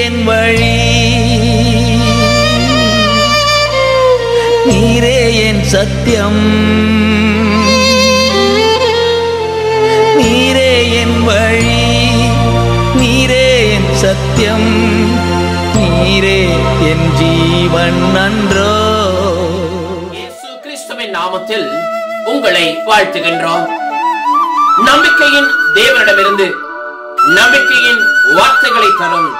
என் வழி, நீரே என் சத்தியம், நீரே என் வழி, நீரே என் சத்தியம், நீரே என் ஜீவன் நன்றோ. இயேசு கிறிஸ்துவின் நாமத்தில் உங்களை வாழ்த்துகின்றோம். நம்பிக்கையின் தேவனிடமிருந்து நம்பிக்கையின் வார்த்தைகளை தரும்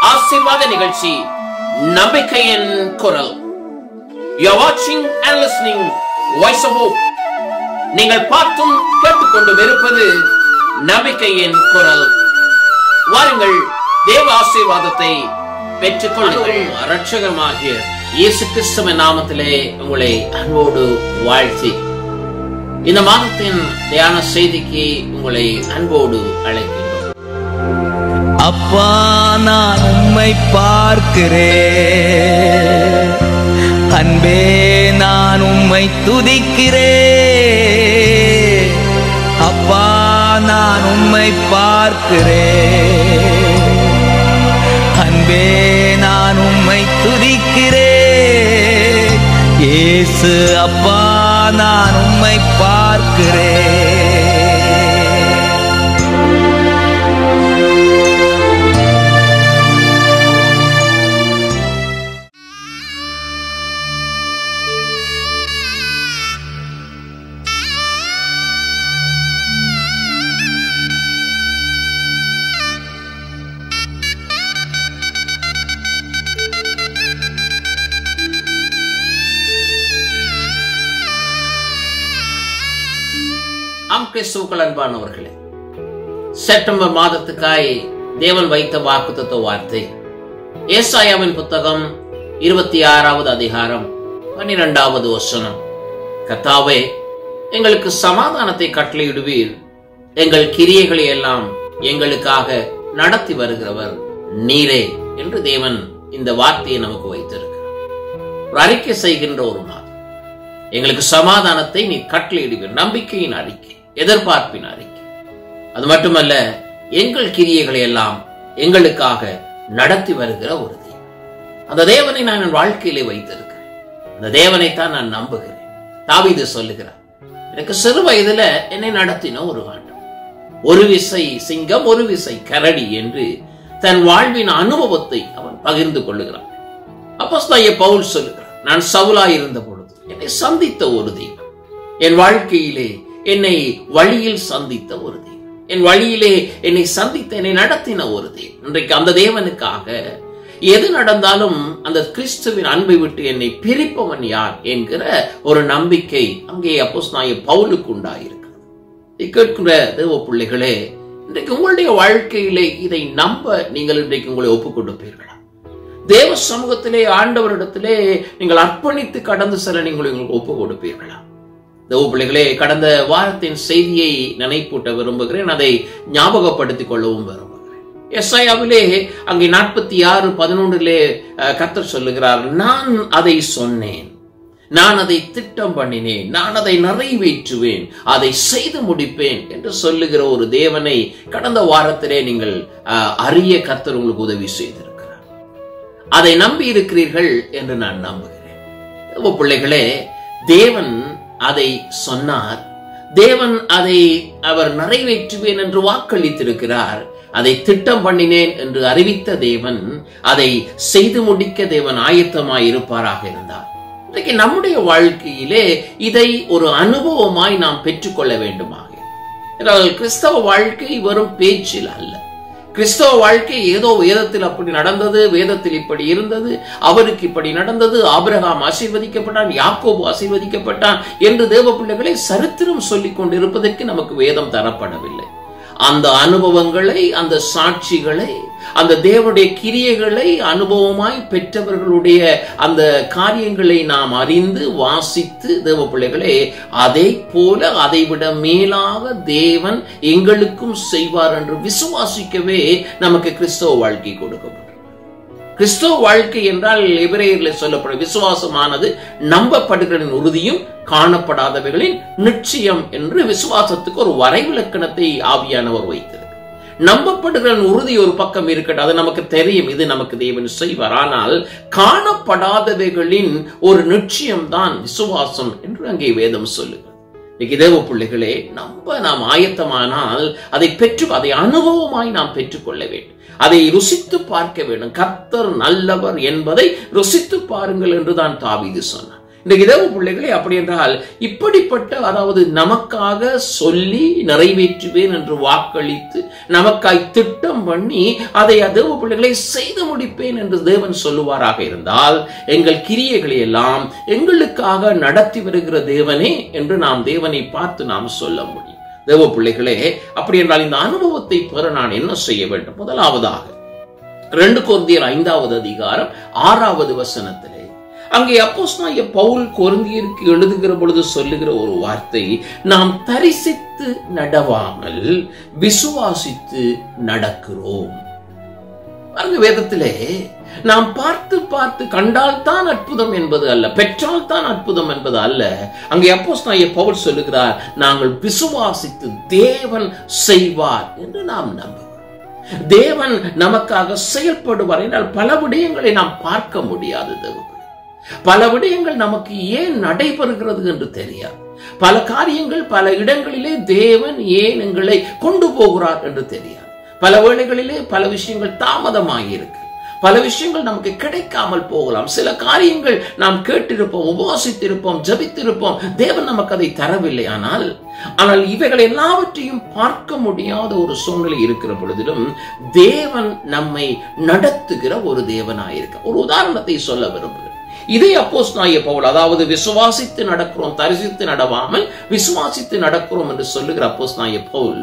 ஆசீர்வாத நிகழ்ச்சி நம்பிக்கையின் குரல். You are watching and listening Voice of Hope. நீங்கள் பார்த்தும் கேட்டுக்கொண்டும் இருப்பது நம்பிக்கையின் குரல். வாருங்கள், தேவ ஆசீர்வாதத்தை பெற்றுக் கொள்ளுங்கள். இரட்சகமாகிய இயேசு கிறிஸ்துவின் நாமத்திலே உங்களை அன்போடு வாழ்த்தி இந்த மாதத்தின் தியான செய்திக்கு உங்களை அன்போடு அழைக்கின்றோம். அப்பா, நான் உம்மை பார்க்கிறேன், அன்பே நான் உம்மை துதிக்கிறேன். அப்பா, நான் உம்மை பார்க்கிறேன், அன்பே நான் உம்மை துதிக்கிறேன். இயேசு அப்பா, நான் உம்மை பார்க்கிறேன். கிறிஸ்துவுக்குள் அன்பானவர்களே, செப்டம்பர் மாதத்துக்காய் தேவன் வைத்த வாக்குத்தத்த வார்த்தை ஏசாயாவின் புத்தகம் 26வது அதிகாரம் 12வது வசனம். கர்த்தாவே, எங்களுக்கு சமாதானத்தை கட்டளையிடுவீர், எங்கள் கிரியைகளை எல்லாம் எங்களுக்காக நடத்தி வருகிறவர் நீரே என்று தேவன் இந்த வார்த்தையை நமக்கு வைத்திருக்கிறார். ஒரு அறிக்கை செய்கின்ற ஒரு மாதம். எங்களுக்கு சமாதானத்தை நீ கட்டளையிடுவீர். நம்பிக்கையின் அறிக்கை, எதிர்பார்ப்பின் அறிக்கை. அது மட்டுமல்ல, எங்கள் கிரியைகளை எல்லாம் எங்களுக்காக நடத்தி வருகிற ஒரு தேவன். அந்த தேவனை நான் என் வாழ்க்கையிலே வைத்திருக்கிறேன். அந்த தேவனைத்தான் நான் நம்புகிறேன். தாவீது சொல்லுகிறார், எனக்கு சிறு வயதுல என்னை நடத்தின ஒரு ஆண்டவர், ஒரு விசை சிங்கம் ஒரு விசை கரடி என்று தன் வாழ்வின் அனுபவத்தை அவன் பகிர்ந்து கொள்ளுகிறான். அப்போஸ்தலனாகிய பவுல் சொல்லுகிறார், நான் சவுலாய் இருந்த பொழுது என்னை சந்தித்த ஒரு தெய்வம், என் வாழ்க்கையிலே என்னை வழியில் சந்தித்த ஒரு தெய்வம், என் வழியிலே என்னை சந்தித்த என்னை நடத்தின ஒரு தெய்வம். இன்றைக்கு அந்த தேவனுக்காக எது நடந்தாலும் அந்த கிறிஸ்துவின் அன்பை விட்டு என்னை பிரிப்பவன் யார் என்கிற ஒரு நம்பிக்கை அங்கே அப்போஸ்தலனாகிய பவுலுக்கு உண்டாயிருக்கிறது. கேட்கிற தேவ பிள்ளைகளே, இன்றைக்கு உங்களுடைய வாழ்க்கையிலே இதை நம்ப நீங்கள் இன்றைக்கு உங்களை ஒப்புக் கொடுப்பீர்களா? தேவ சமூகத்திலே ஆண்டவரிடத்திலே நீங்கள் அர்ப்பணித்து கடந்து செல்ல நீங்கள் உங்களுக்கு ஒப்புக் கொடுப்பீர்களா? தேவ பிள்ளைகளே, கடந்த வாரத்தின் செய்தியை நினைப்பூட்ட விரும்புகிறேன், அதை ஞாபகப்படுத்திக் கொள்ளவும் விரும்புகிறேன். எசாயாவிலே அங்கே 46:11 கர்த்தர் சொல்லுகிறார், நான் அதை சொன்னேன், நான் அதை திட்டம் பண்ணினேன், நான் அதை நிறைவேற்றுவேன், அதை செய்து முடிப்பேன் என்று சொல்லுகிற ஒரு தேவனை கடந்த வாரத்திலே நீங்கள் அறிய கர்த்தர் உங்களுக்கு உதவி செய்திருக்கிறார். அதை நம்பி இருக்கிறீர்கள் என்று நான் நம்புகிறேன். தேவ பிள்ளைகளே, தேவன் அதை சொன்னார், தேவன் அதை அவர் நிறைவேற்றுவேன் என்று வாக்களித்திருக்கிறார். அதை திட்டம் பண்ணினேன் என்று அறிவித்த தேவன் அதை செய்து முடிக்க தேவன் ஆயத்தமாய் இருப்பாராக இருந்தார். இன்றைக்கு நம்முடைய வாழ்க்கையிலே இதை ஒரு அனுபவமாய் நாம் பெற்றுக்கொள்ள வேண்டுமாக. கிறிஸ்தவ வாழ்க்கை வெறும் பேச்சில் அல்ல. கிறிஸ்தவ வாழ்க்கை ஏதோ வேதத்தில் அப்படி நடந்தது, வேதத்தில் இப்படி இருந்தது, அவருக்கு இப்படி நடந்தது, ஆபிரகாம் ஆசீர்வதிக்கப்பட்டான், யாக்கோபு ஆசீர்வதிக்கப்பட்டான் என்று தேவ பிள்ளைகளை சரித்திரம் சொல்லிக் கொண்டிருப்பதற்கு நமக்கு வேதம் தரப்படவில்லை. அந்த அனுபவங்களை, அந்த சாட்சிகளை, அந்த தேவனுடைய கிரியைகளை அனுபவமாய் பெற்றவர்களுடைய அந்த காரியங்களை நாம் அறிந்து வாசித்து தேவ பிள்ளைகளே, அதை போல அதைவிட மேலாக தேவன் எங்களுக்கும் செய்வார் என்று விசுவாசிக்கவே நமக்கு கிறிஸ்தவ வாழ்க்கை கொடுக்கப்படும். கிறிஸ்தவ வாழ்க்கை என்றால் எபிரேயரில் சொல்லப்படும் விசுவாசமானது நம்பப்படுகளின் உறுதியும் காணப்படாதவைகளின் நிச்சயம் என்று விசுவாசத்துக்கு ஒரு வரைவிலக்கணத்தை ஆவியானவர் வைத்திருக்கிறார். நம்பப்படுகிற உறுதி ஒரு பக்கம் இருக்கட்டும், அது நமக்கு தெரியும், இது நமக்கு தேவன் செய்வார். ஆனால் காணப்படாதவைகளின் ஒரு நிச்சயம்தான் விசுவாசம் என்று அங்கே வேதம் சொல்லுகிறது. தேவ பிள்ளைகளே, நாம் ஆயத்தமானால் அதை அனுபவமாய் நாம் பெற்றுக்கொள்ள வேண்டும். அதை ருசித்து பார்க்க வேண்டும். கர்த்தர் நல்லவர் என்பதை ருசித்து பாருங்கள் என்றுதான் தாவீது சொன்னார். இன்றைக்கு தேவ பிள்ளைகளே, அப்படி என்றால் இப்படிப்பட்ட, அதாவது நமக்காக சொல்லி நிறைவேற்றுவேன் என்று வாக்களித்து நமக்காய் திட்டம் பண்ணி அதை தேவ பிள்ளைகளை செய்து முடிப்பேன் என்று தேவன் சொல்லுவாராக இருந்தால், எங்கள் கிரியைகளை எல்லாம் எங்களுக்காக நடத்தி வருகிற தேவனே என்று நாம் தேவனை பார்த்து நாம் சொல்ல முடியும். தேவ பிள்ளைகளே, அப்படி என்றால் இந்த அனுபவத்தை பெற நான் என்ன செய்ய வேண்டும்? முதலாவதாக 2 கொரிந்தியர் 5வது அதிகாரம் 6வது வசனத்திலே அங்கே அப்போஸ்தலனாகிய பவுல் கொரிந்தியருக்கு எழுதுகிற பொழுது சொல்லுகிற ஒரு வார்த்தை, நாம் தரிசித்து நடவாமல் விசுவாசித்து நடக்கிறோம். வேதத்திலே நாம் பார்த்து கண்டால் தான் அற்புதம் என்பது அல்ல, பெற்றால் தான் அற்புதம் என்பது அல்ல. அங்கே அப்போஸ்தலனாகிய பவுல் சொல்லுகிறார், நாங்கள் விசுவாசித்து தேவன் செய்வார் என்று நாம் நம்புகிறோம். தேவன் நமக்காக செயல்படுவார் என்றால் பல விடயங்களை நாம் பார்க்க முடியாது. பல விடயங்கள் நமக்கு ஏன் நடைபெறுகிறது என்று தெரியாது. பல காரியங்கள் பல இடங்களிலே தேவன் ஏன் எங்களை கொண்டு போகிறார் என்று தெரியாது. பல வேளைகளிலே பல விஷயங்கள் தாமதமாகியிருக்கு. பல விஷயங்கள் நமக்கு கிடைக்காமல் போகலாம். சில காரியங்கள் நாம் கேட்டிருப்போம், உபவாசித்திருப்போம், ஜபித்திருப்போம், தேவன் நமக்கு அதை தரவில்லை. ஆனால் இவைகள் எல்லாவற்றையும் பார்க்க முடியாத ஒரு சூழ்நிலை இருக்கிற பொழுதிலும் தேவன் நம்மை நடத்துகிற ஒரு தேவனாயிருக்க. ஒரு உதாரணத்தை சொல்ல விரும்புகிறேன். இதே அப்போஸ்தலனாகிய பவுல், அதாவது விசுவாசித்து நடக்கிறோம், தரிசித்து நடவாமல் விசுவாசித்து நடக்கிறோம் என்று சொல்லுகிற அப்போஸ்தலனாகிய பவுல்,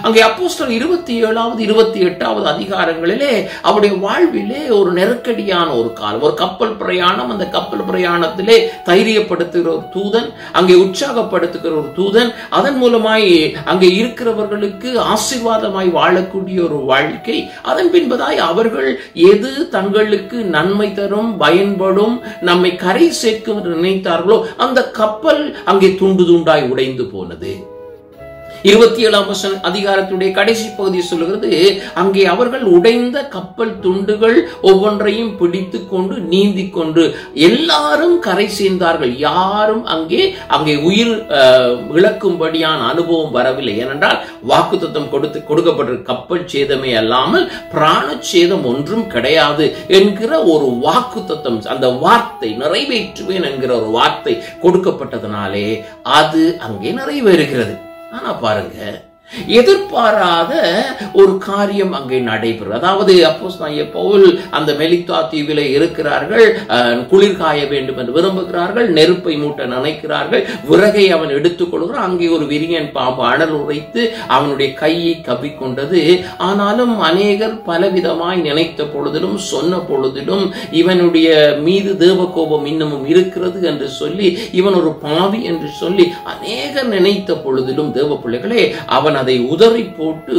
அங்கே அப்போஸ்தலர் 27வது 28வது அதிகாரங்களிலே அவருடைய வாழ்விலே ஒரு நெருக்கடியான ஒரு காலம், ஒரு கப்பல் பிரயாணம். அந்த கப்பல் பிரயாணத்திலே தைரியப்படுத்துகிற ஒரு தூதன், அங்கே உற்சாகப்படுத்துகிற ஒரு தூதன், அதன் மூலமாய் அங்கே இருக்கிறவர்களுக்கு ஆசீர்வாதமாய் வாழக்கூடிய ஒரு வாழ்க்கை. அதன் பின்பதாய் அவர்கள் எது தங்களுக்கு நன்மை தரும், பயன்படும், நம்மை கரை சேர்க்கும் என்று நினைத்தார்களோ அந்த கப்பல் அங்கே துண்டு துண்டாய் உடைந்து போனது. 27ஆம் அதிகாரத்துடைய கடைசி பகுதி சொல்லுகிறது, அங்கே அவர்கள் உடைந்த கப்பல் துண்டுகள் ஒவ்வொன்றையும் பிடித்து கொண்டு நீந்தி கொண்டு எல்லாரும் கரை சேர்ந்தார்கள். யாரும் அங்கே உயிர் இழக்கும்படியான அனுபவம் வரவில்லை. ஏனென்றால் வாக்குத்தத்தம் கொடுக்கப்பட்ட கப்பல் சேதமே அல்லாமல் பிராண சேதம் ஒன்றும் கிடையாது என்கிற ஒரு வாக்குத்தத்தம், அந்த வார்த்தை நிறைவேற்றுவேன் என்கிற ஒரு வார்த்தை கொடுக்கப்பட்டதனாலே அது அங்கே நிறைவேறுகிறது. ஆனா பாருங்க, எதிர்பாராத ஒரு காரியம் அங்கே நடைபெறும். அதாவது அப்போஸ்தலனாகிய பவுல் அந்த மெலித்தா தீவிலே இருக்கிறார்கள், குளிர் காய வேண்டும் என்று விரும்புகிறார்கள், நெருப்பை மூட்ட நினைக்கிறார்கள், விறகை அவன் எடுத்துக் கொள்கிறான். அங்கே ஒரு விரியன் பாம்பு அனல் உரைத்து அவனுடைய கையை கவ்விக்கொண்டது. ஆனாலும் அநேகர் பலவிதமாய் நினைத்த பொழுதிலும் சொன்ன பொழுதிலும் இவனுடைய மீது தேவகோபம் இன்னமும் இருக்கிறது என்று சொல்லி, இவன் ஒரு பாவி என்று சொல்லி அநேகர் நினைத்த பொழுதிலும் தேவ பிள்ளைகளே, அவன் அதை உதறி போட்டு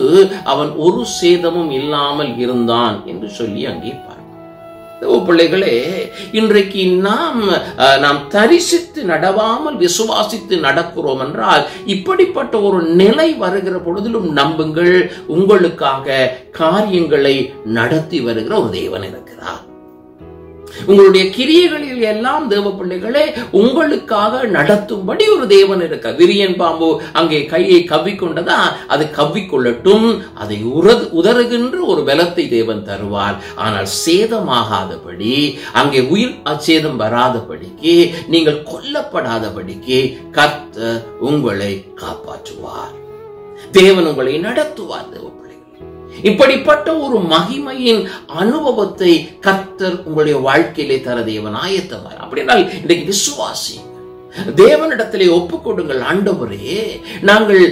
அவன் ஒரு சேதமும் இல்லாமல் இருந்தான் என்று சொல்லி அங்கே பார்க்கிறோம். பிள்ளைகளே, இன்றைக்கு நாம் தரிசித்து நடவாமல் விசுவாசித்து நடக்கிறோம் என்றால் இப்படிப்பட்ட ஒரு நிலை வருகிற பொழுதிலும் நம்புங்கள், உங்களுக்காக காரியங்களை நடத்தி வருகிற ஒரு தேவன் இருக்கிறார். உங்களுடைய கிரியைகளில் எல்லாம் தேவ பிள்ளைகளே உங்களுக்காக நடத்தும்படி ஒரு தேவன் இருக்க. விரியன் பாம்பு அங்கே கையை கவ்விக்கொண்டதா, அது கவ்விக்கொள்ளட்டும், அதை உதறுகின்ற ஒரு பலத்தை தேவன் தருவார். ஆனால் சேதமாகாதபடி, அங்கே உயிர் அச்சேதம் வராதபடிக்கு, நீங்கள் கொல்லப்படாதபடிக்கு கர்த்தர் உங்களை காப்பாற்றுவார். தேவன் உங்களை நடத்துவார். தேவ இப்படிப்பட்ட ஒரு மகிமையின் அனுபவத்தை கர்த்தர் உங்களுடைய வாழ்க்கையிலே தர தேவன் ஆயத்தமாய். அப்படினால் இன்றைக்கு விசுவாசி தேவனிடத்திலே ஒப்புக் கொடுங்கள். ஆண்டவரே, நாங்கள்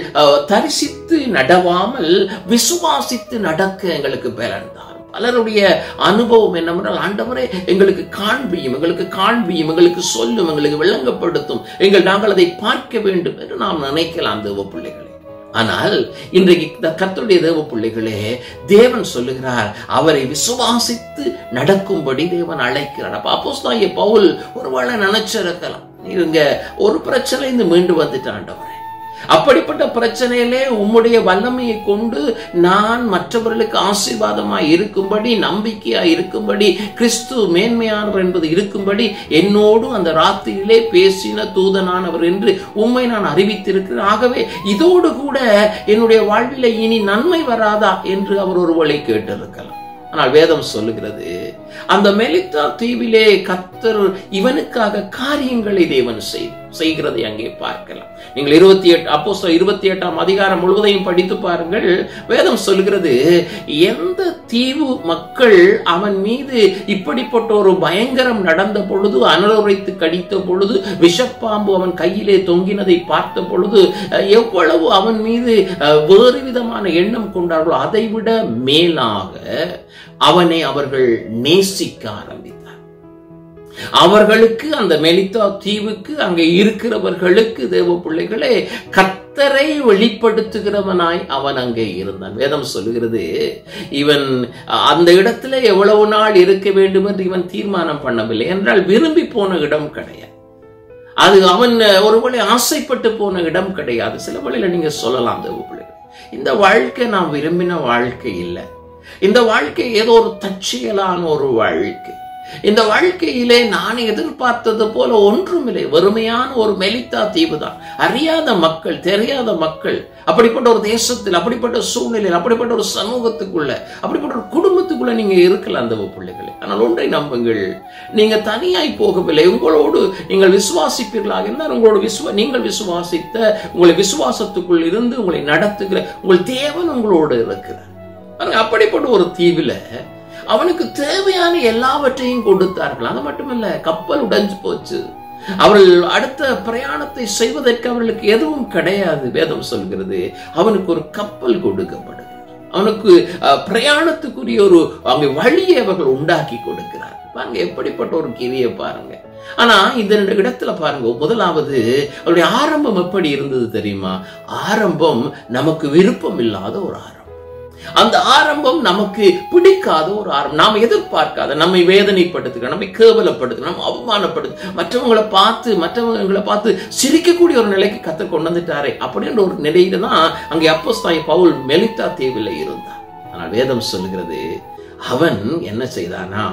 தரிசித்து நடவாமல் விசுவாசித்து நடக்க எங்களுக்கு பலன் தாரும். பலருடைய அனுபவம் என்னவென்றால், ஆண்டவரே எங்களுக்கு காண்பியும், எங்களுக்கு சொல்லும், எங்களுக்கு விளங்கப்படுத்தும், நாங்கள் அதை பார்க்க வேண்டும் என்று நாம் நினைக்கலாம் தேவ பிள்ளைகளே. ஆனால் இன்றைக்கு கர்த்தருடைய தேவ பிள்ளைகளே, தேவன் சொல்லுகிறார், அவரை விசுவாசித்து நடக்கும்படி தேவன் அழைக்கிறார். அப்ப அப்போஸ்தலனாகிய பவுல் ஒருவேளை நினைச்சிருக்கலாம், இவங்க ஒரு பிரச்சனை மீண்டு வந்துட்டாண்டவரே, அப்படிப்பட்ட பிரச்சனையிலே உம்முடைய வல்லமையை கொண்டு நான் மற்றவர்களுக்கு ஆசீர்வாதமாய் இருக்கும்படி, நம்பிக்கையாய் இருக்கும்படி, கிறிஸ்து மேன்மையானவர் என்பது இருக்கும்படி என்னோடு அந்த ராத்திரியிலே பேசின தூதனானவர் என்று உம்மை நான் அறிவித்திருக்கிறேன். ஆகவே இதோடு கூட என்னுடைய வாழ்வில் இனி நன்மை வராதா என்று அவர் ஒருவேளை கேட்டிருக்கலாம். ஆனால் வேதம் சொல்லுகிறது, அந்த மெலித்தா தீவிலே கர்த்தர் இவனுக்காக காரியங்களை தேவன் செய்கிறதை அங்கே பார்க்கலாம். நீங்கள் 28ஆம் அதிகாரம் முழுவதையும் படித்து பாருங்கள். வேதம் சொல்லுகிறது, எந்த தீவு மக்கள் அவன் மீது இப்படிப்பட்ட ஒரு பயங்கரம் நடந்த பொழுது, அனலுரைத்து கடித்த பொழுது, விஷப்பாம்பு அவன் கையிலே தொங்கினதை பார்த்த பொழுது எவ்வளவு அவன் மீது வேறு விதமான எண்ணம் கொண்டார்களோ அதைவிட மேலாக அவனை அவர்கள் நேசிக்க ஆரம்பித்தார். அவர்களுக்கு, அந்த மெலித்தா தீவுக்கு அங்கே இருக்கிறவர்களுக்கு, தேவ பிள்ளைகளே, கர்த்தரை வெளிப்படுத்துகிறவனாய் அவன் அங்கே இருந்தான். வேதம் சொல்லுகிறது, இவன் அந்த இடத்துல எவ்வளவு நாள் இருக்க வேண்டும் என்று இவன் தீர்மானம் பண்ணவில்லை. என்றால் விரும்பி போன இடம் கிடையாது. அது அவன் ஒருவேளை ஆசைப்பட்டு போன இடம் கிடையாது. சில வேளையில நீங்க சொல்லலாம், தேவ பிள்ளைகள், இந்த வாழ்க்கை நான் விரும்பின வாழ்க்கை இல்லை. இந்த வாழ்க்கை ஏதோ ஒரு தற்செயலான ஒரு வாழ்க்கை. இந்த வாழ்க்கையிலே நான் எதிர்பார்த்தது போல ஒன்றுமில்லை. வறுமையான ஒரு மெலித்தா தீவு தான். அறியாத மக்கள், தெரியாத மக்கள், அப்படிப்பட்ட ஒரு தேசத்தில், அப்படிப்பட்ட சூழ்நிலையில், அப்படிப்பட்ட ஒரு சமூகத்துக்குள்ள, அப்படிப்பட்ட ஒரு குடும்பத்துக்குள்ள நீங்க இருக்கலாம் அந்த பிள்ளைகளை. ஆனால் ஒன்றை நம்புங்கள், நீங்க தனியாய் போகவில்லை. உங்களோடு நீங்கள் விசுவாசிப்பீர்களாக இருந்தால் உங்களோட நீங்கள் விசுவாசித்த உங்களை விசுவாசத்துக்குள் இருந்து உங்களை நடத்துகிற உங்கள் தேவன் உங்களோடு இருக்கிறார். அப்படிப்பட்ட ஒரு தீவில அவனுக்கு தேவையான எல்லாவற்றையும் கொடுத்தார்கள். அது மட்டுமல்ல, கப்பல் உடைஞ்சு போச்சு. அவர்கள் அடுத்த பிரயாணத்தை செய்வதற்கு அவர்களுக்கு எதுவும் கிடையாது. வேதம் சொல்கிறது, அவனுக்கு ஒரு கப்பல் கொடுக்கப்படுகிறது. அவனுக்கு பிரயாணத்துக்குரிய ஒரு அங்கே வழியை அவர்கள் உண்டாக்கி கொடுக்கிறார். பாருங்க, எப்படிப்பட்ட ஒரு கிரியை பாருங்க. ஆனா இந்த ரெண்டு இடத்துல பாருங்க, முதலாவது அவருடைய ஆரம்பம் எப்படி இருந்தது தெரியுமா? ஆரம்பம் நமக்கு விருப்பம் இல்லாத ஒரு ஆரம்பம். அந்த ஆரம்பம் நமக்கு பிடிக்காத ஒரு ஆரம்பம். நாம எதிர்பார்க்காத, நம்மை வேதனைப்படுத்துகிற, நம்மை கேவலப்படுத்துகிற, நம்ம அவமானப்படுத்து, மற்றவங்களை பார்த்து சிரிக்கக்கூடிய ஒரு நிலைக்கு கர்த்தர் கொண்டு வந்துட்டாரே அப்படின்ற ஒரு நிலையில தான் அங்கே அப்போஸ்தலனாகிய பவுல் மெலித்தா தீவில் இருந்தார். ஆனால் வேதம் சொல்லுகிறது, அவன் என்ன செய்தானா,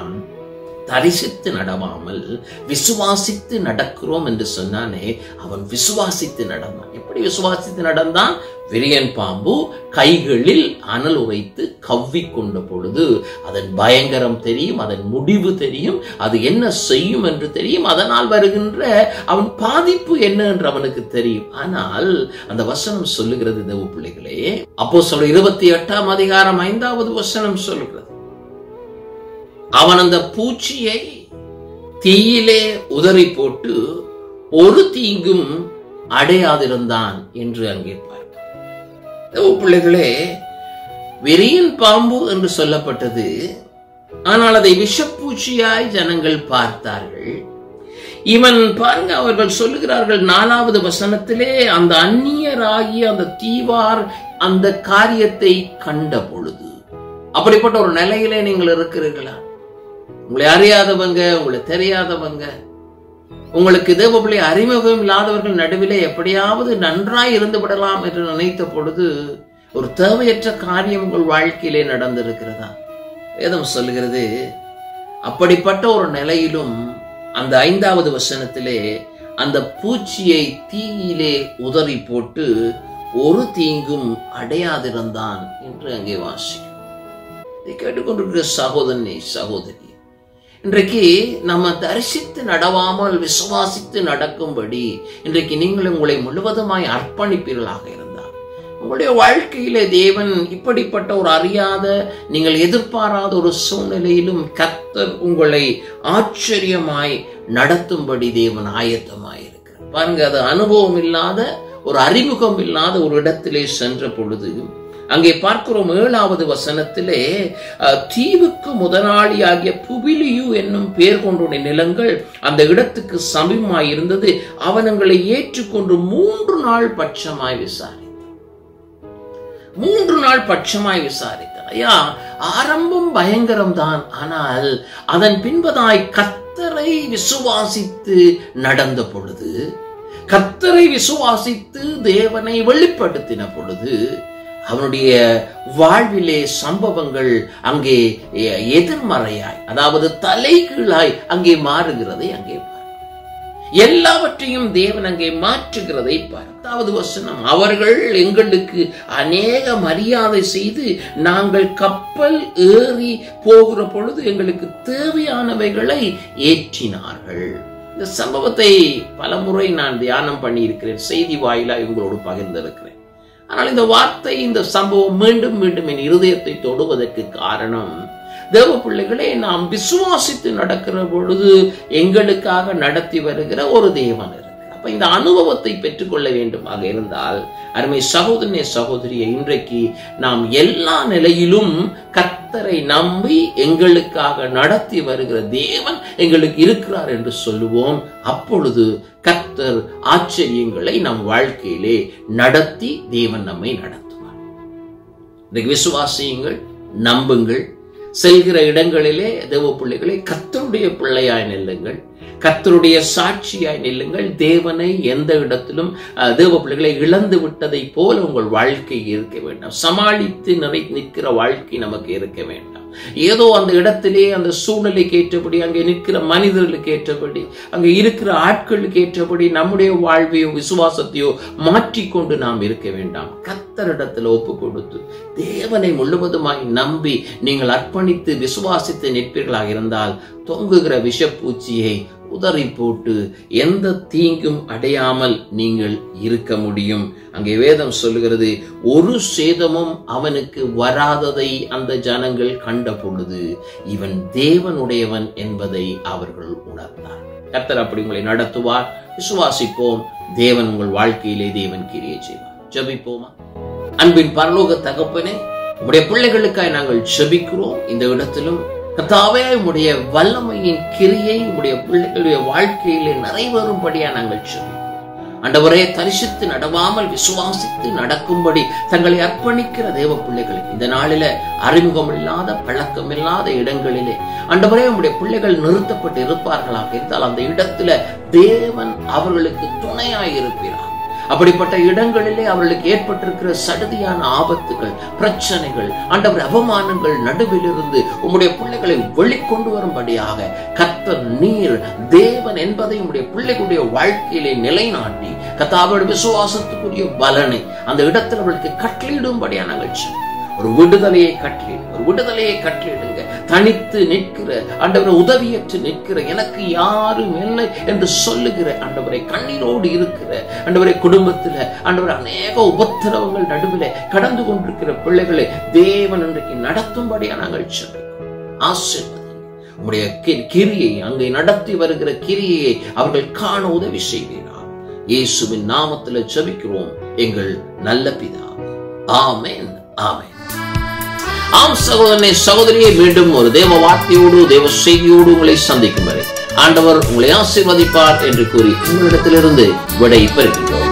தரிசித்து நடவாமல் விசுவாசித்து நடக்கிறோம் என்று சொன்னானே, அவன் விசுவாசித்து நடந்தான். எப்படி விசுவாசித்து நடந்தான்? விரியன் பாம்பு கைகளில் அனல் உரைத்து கவ்விக்கொண்ட பொழுது அதன் பயங்கரம் தெரியும், அதன் முடிவு தெரியும், அது என்ன செய்யும் என்று தெரியும், அதனால் வருகின்ற அவன் பாதிப்பு என்ன என்று அவனுக்கு தெரியும். ஆனால் அந்த வசனம் சொல்லுகிறது, தேவ பிள்ளைகளே, அப்போஸ்தலர் 28ஆம் அதிகாரம் 5வது வசனம் சொல்லுகிறது, அவன் அந்த பூச்சியை தீயிலே உதறி போட்டு ஒரு தீங்கும் அடையாதிருந்தான் என்று அங்கே பார்க்க. பிள்ளைகளே, விரியன் பாம்பு என்று சொல்லப்பட்டது. ஆனால் அதை விஷப்பூச்சியாய் ஜனங்கள் பார்த்தார்கள். இவன் பாருங்க, அவர்கள் சொல்லுகிறார்கள் 4வது வசனத்திலே, அந்த அந்நியராகிய அந்த தீவார் அந்த காரியத்தை கண்ட பொழுது. அப்படிப்பட்ட ஒரு நிலையிலே நீங்கள் இருக்கிறீர்களா? உங்களை அறியாதவங்க, உங்களை தெரியாதவங்க, உங்களுக்கு தேவபிள்ளை அறிமுகம் இல்லாதவர்கள் நடுவிலே எப்படியாவது நன்றாய் இருந்து விடலாம் என்று நினைத்த பொழுது ஒரு தேவையற்ற காரியம் உங்கள் வாழ்க்கையிலே நடந்திருக்கிறதா? வேதம் சொல்லுகிறது, அப்படிப்பட்ட ஒரு நிலையிலும் அந்த 5வது வசனத்திலே அந்த பூச்சியை தீயிலே உதறி போட்டு ஒரு தீங்கும் அடையாதிருந்தான் என்று அங்கே வாசிக்கும். இதை கேட்டுக்கொண்டிருக்கிற சகோதரனே, சகோதரி, இன்றைக்கு நம்ம தரிசித்து நடவாமல் விசுவாசித்து நடக்கும்படி இன்றைக்கு நீங்கள் உங்களை முழுவதுமாய் அர்ப்பணிப்பீர்களாக இருந்தால் உங்களுடைய வாழ்க்கையிலே தேவன் இப்படிப்பட்ட ஒரு அறியாத, நீங்கள் எதிர்பாராத ஒரு சூழ்நிலையிலும் கர்த்தர் உங்களை ஆச்சரியமாய் நடத்தும்படி தேவன் ஆயத்தமாயிருக்கிறார். பாருங்க, அது அனுபவம் இல்லாத, ஒரு அறிமுகம் இல்லாத ஒரு இடத்திலே சென்ற பொழுது அங்கே பார்க்கிறோம் 7வது வசனத்திலே, தீவுக்கு முதலாளியாகிய புபிலியு என்னும் பெயர் கொண்ட நிலங்கள் அந்த இடத்துக்கு சமீபமாய் இருந்தது. அவனங்களை ஏற்றுக்கொண்டு 3 நாள் பட்சமாய் விசாரித்தான். 3 நாள் பட்சமாய் விசாரித்தான். ஐயா, ஆரம்பம் பயங்கரம் தான். ஆனால் அதன் பின்பதாய் கர்த்தரை விசுவாசித்து நடந்த பொழுது கர்த்தரை விசுவாசித்து தேவனை வெளிப்படுத்தின பொழுது அவனுடைய வாழ்விலே சம்பவங்கள் அங்கே எதிர்மறையாய், அதாவது தலைகீழாய் அங்கே மாறுகிறதை அங்கே எல்லாவற்றையும் தேவன் அங்கே மாற்றுகிறதை 10வது வசனம், அவர்கள் எங்களுக்கு அநேக மரியாதை செய்து நாங்கள் கப்பல் ஏறி போகிற பொழுது எங்களுக்கு தேவையானவைகளை ஏற்றினார்கள். இந்த சம்பவத்தை பலமுறை நான் தியானம் பண்ணி இருக்கிறேன், செய்தி வாயிலாக உங்களோடு பகிர்ந்திருக்கிறேன். ஆனால் இந்த வார்த்தை, இந்த சம்பவம் மீண்டும் மீண்டும் என் இருதயத்தை தொடுவதற்கு காரணம், தேவ பிள்ளைகளே, நாம் விசுவாசித்து நடக்கிற பொழுது எங்களுக்காக நடத்தி வருகிற ஒரு தேவன் இருக்கு. அப்ப இந்த அனுபவத்தை பெற்றுக்கொள்ள வேண்டுமாக இருந்தால், அருமை சகோதரனே சகோதரியை, இன்றைக்கு நாம் எல்லா நிலையிலும் கர்த்தரை நம்பி எங்களுக்காக நடத்தி வருகிற தேவன் எங்களுக்கு இருக்கிறார் என்று சொல்லுவோம். அப்பொழுது கர்த்தர் ஆச்சரியங்களை நம் வாழ்க்கையிலே நடத்தி தேவன் நம்மை நடத்துவார். இன்றைக்கு விசுவாசியுங்கள், நம்புங்கள். செல்கிற இடங்களிலே தேவ பிள்ளைகளை கர்த்தருடைய பிள்ளையாய் நில்லுங்கள், கர்த்தருடைய சாட்சியாய் நில்லுங்கள். தேவனை எந்த இடத்திலும் தேவ பிள்ளைகளை இழந்து விட்டதை போல உங்கள் வாழ்க்கை இருக்க வேண்டாம். சமாளித்து நிற்கிற வாழ்க்கை நமக்கு இருக்க வேண்டாம். ஏதோ அந்த இடத்திலே அந்த சூழ்நிலைக்கு ஏற்றபடி, அங்கே நிற்கிற மனிதர்களுக்கு ஏற்றபடி, அங்கே இருக்கிற ஆட்களுக்கு ஏற்றபடி நம்முடைய வாழ்வையோ விசுவாசத்தையோ மாற்றிக்கொண்டு நாம் இருக்க வேண்டாம். கர்த்தரிடத்தில் ஒப்பு கொடுத்து தேவனை முழுவதுமாய் நம்பி நீங்கள் அர்ப்பணித்து விசுவாசித்து நிற்பீர்களாக இருந்தால், தொங்குகிற விஷப்பூச்சியை உதறி போட்டு எந்த தீங்கும் அடையாமல் நீங்கள் இருக்க முடியும். அங்கே வேதம் சொல்லுகிறது, ஒரு சேதமும் அவனுக்கு வராததை அந்த ஜனங்கள் கண்ட பொழுது இவன் தேவனுடையவன் என்பதை அவர்கள் உணர்ந்தார். கர்த்தர் அப்படி உங்களை நடத்துவார். விசுவாசிப்போம். தேவன் உங்கள் வாழ்க்கையிலே தேவன் கிரியை செய்வார். ஜெபிப்போமா? அன்பின் பரலோக தகப்பனே, உம்முடைய பிள்ளைகளுக்காய் நாங்கள் ஜெபிக்கிறோம். இந்த இடத்திலும் கர்த்தாவே, உம்முடைய வல்லமையின் கிரியை உம்முடைய பிள்ளைகளுடைய வாழ்க்கையிலே நிறைவேறும்படியா நாங்கள் ஜெபிக்கிறோம். ஆண்டவரே, தரிசித்து நடவாமல் விசுவாசித்து நடக்கும்படி தங்களை அர்ப்பணிக்கிற தேவ பிள்ளைகளை இந்த நாளில அறிமுகம் இல்லாத, பழக்கம் இல்லாத இடங்களிலே ஆண்டவரே உம்முடைய பிள்ளைகள் நிறுத்தப்பட்டு இருப்பார்களாக இருந்தால், அந்த இடத்துல தேவன் அவர்களுக்கு துணையாய் இருப்பார். அப்படிப்பட்ட இடங்களிலே அவர்களுக்கு ஏற்பட்டிருக்கிற சடுதியான ஆபத்துகள், பிரச்சனைகள், ஆண்டவர் அவமானங்கள் நடுவில் இருந்து உம்முடைய பிள்ளைகளை வெளிக்கொண்டு வரும்படியாக கர்த்தர் நீர் தேவன் என்பதை உம்முடைய பிள்ளைகளுடைய வாழ்க்கையிலே நிலைநாட்டி கர்த்தாவோட விசுவாசத்துக்குரிய பலனை அந்த இடத்தில் அவர்களுக்கு கட்டளையிடும்படியா நாங்கள் ஒரு விடுதலையை கட்டளையிடுங்க. தனித்து நிற்கிற ஆண்டவரை, உதவியற்று நிற்கிற, எனக்கு யாரும் இல்லை என்று சொல்லுகிற ஆண்டவரை, கண்ணீரோடு இருக்கிற ஆண்டவரை, குடும்பத்தில் ஆண்டவரை அநேக உபத்திரவங்கள் நடுவில் கடந்து கொண்டிருக்கிற பிள்ளைகளை தேவன் இன்றைக்கு நடத்தும்படியா நாங்கள் ஆசீர்வதிங்க. உம்முடைய கிரியை, அங்கே நடத்தி வருகிற கிரியையை அவர்கள் காண உதவி செய்வீராக. இயேசுவின் நாமத்தில் ஜெபிக்கிறோம் எங்கள் நல்ல பிதாவே. ஆமென், ஆமென். ஆம் சகோதரனே சகோதரியை, மீண்டும் ஒரு தேவ வார்த்தையோடு தேவ செய்தியோடு உங்களை சந்திக்கும் வரை ஆண்டவர் உங்களை ஆசீர்வதிப்பார் என்று கூறி உங்களிடத்திலிருந்து விடை பெறுகின்றோம்.